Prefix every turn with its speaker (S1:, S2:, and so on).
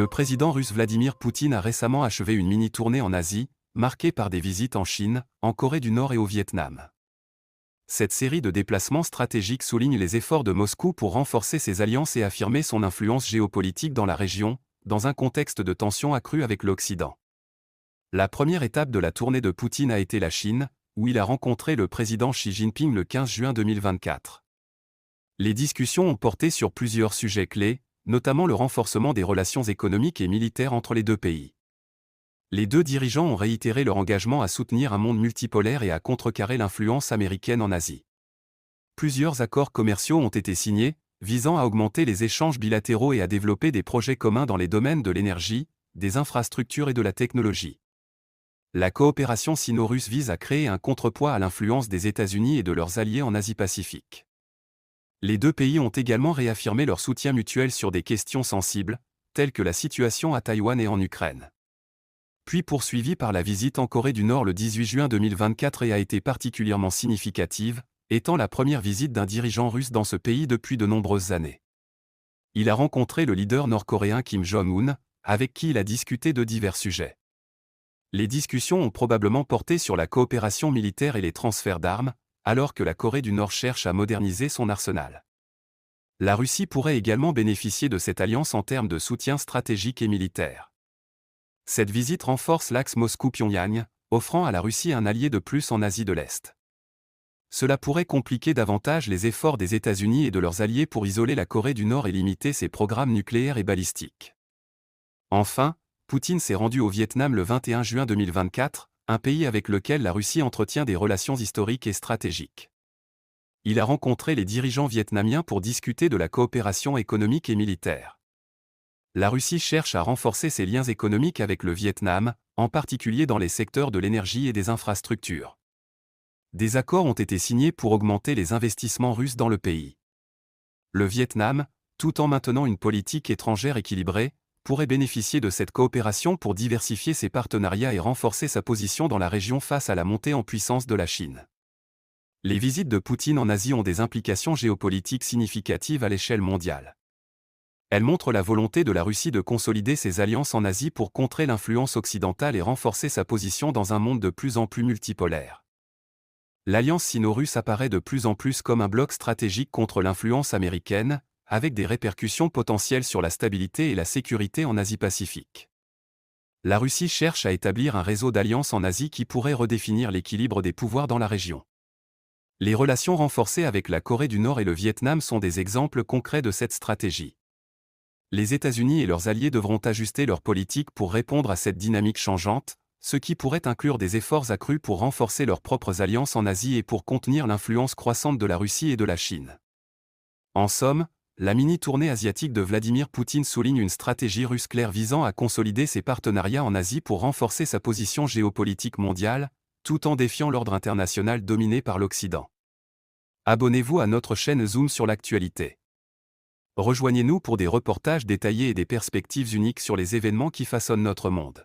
S1: Le président russe Vladimir Poutine a récemment achevé une mini-tournée en Asie, marquée par des visites en Chine, en Corée du Nord et au Vietnam. Cette série de déplacements stratégiques souligne les efforts de Moscou pour renforcer ses alliances et affirmer son influence géopolitique dans la région, dans un contexte de tensions accrues avec l'Occident. La première étape de la tournée de Poutine a été la Chine, où il a rencontré le président Xi Jinping le 15 juin 2024. Les discussions ont porté sur plusieurs sujets clés, notamment le renforcement des relations économiques et militaires entre les deux pays. Les deux dirigeants ont réitéré leur engagement à soutenir un monde multipolaire et à contrecarrer l'influence américaine en Asie. Plusieurs accords commerciaux ont été signés, visant à augmenter les échanges bilatéraux et à développer des projets communs dans les domaines de l'énergie, des infrastructures et de la technologie. La coopération sino-russe vise à créer un contrepoids à l'influence des États-Unis et de leurs alliés en Asie-Pacifique. Les deux pays ont également réaffirmé leur soutien mutuel sur des questions sensibles, telles que la situation à Taïwan et en Ukraine. Puis poursuivie par la visite en Corée du Nord le 18 juin 2024 et a été particulièrement significative, étant la première visite d'un dirigeant russe dans ce pays depuis de nombreuses années. Il a rencontré le leader nord-coréen Kim Jong-un, avec qui il a discuté de divers sujets. Les discussions ont probablement porté sur la coopération militaire et les transferts d'armes, alors que la Corée du Nord cherche à moderniser son arsenal. La Russie pourrait également bénéficier de cette alliance en termes de soutien stratégique et militaire. Cette visite renforce l'axe Moscou-Pyongyang, offrant à la Russie un allié de plus en Asie de l'Est. Cela pourrait compliquer davantage les efforts des États-Unis et de leurs alliés pour isoler la Corée du Nord et limiter ses programmes nucléaires et balistiques. Enfin, Poutine s'est rendu au Vietnam le 21 juin 2024, un pays avec lequel la Russie entretient des relations historiques et stratégiques. Il a rencontré les dirigeants vietnamiens pour discuter de la coopération économique et militaire. La Russie cherche à renforcer ses liens économiques avec le Vietnam, en particulier dans les secteurs de l'énergie et des infrastructures. Des accords ont été signés pour augmenter les investissements russes dans le pays. Le Vietnam, tout en maintenant une politique étrangère équilibrée, pourrait bénéficier de cette coopération pour diversifier ses partenariats et renforcer sa position dans la région face à la montée en puissance de la Chine. Les visites de Poutine en Asie ont des implications géopolitiques significatives à l'échelle mondiale. Elles montrent la volonté de la Russie de consolider ses alliances en Asie pour contrer l'influence occidentale et renforcer sa position dans un monde de plus en plus multipolaire. L'alliance sino-russe apparaît de plus en plus comme un bloc stratégique contre l'influence américaine, avec des répercussions potentielles sur la stabilité et la sécurité en Asie-Pacifique. La Russie cherche à établir un réseau d'alliances en Asie qui pourrait redéfinir l'équilibre des pouvoirs dans la région. Les relations renforcées avec la Corée du Nord et le Vietnam sont des exemples concrets de cette stratégie. Les États-Unis et leurs alliés devront ajuster leur politique pour répondre à cette dynamique changeante, ce qui pourrait inclure des efforts accrus pour renforcer leurs propres alliances en Asie et pour contenir l'influence croissante de la Russie et de la Chine. En somme, la mini-tournée asiatique de Vladimir Poutine souligne une stratégie russe claire visant à consolider ses partenariats en Asie pour renforcer sa position géopolitique mondiale, tout en défiant l'ordre international dominé par l'Occident. Abonnez-vous à notre chaîne Zoom sur l'actualité. Rejoignez-nous pour des reportages détaillés et des perspectives uniques sur les événements qui façonnent notre monde.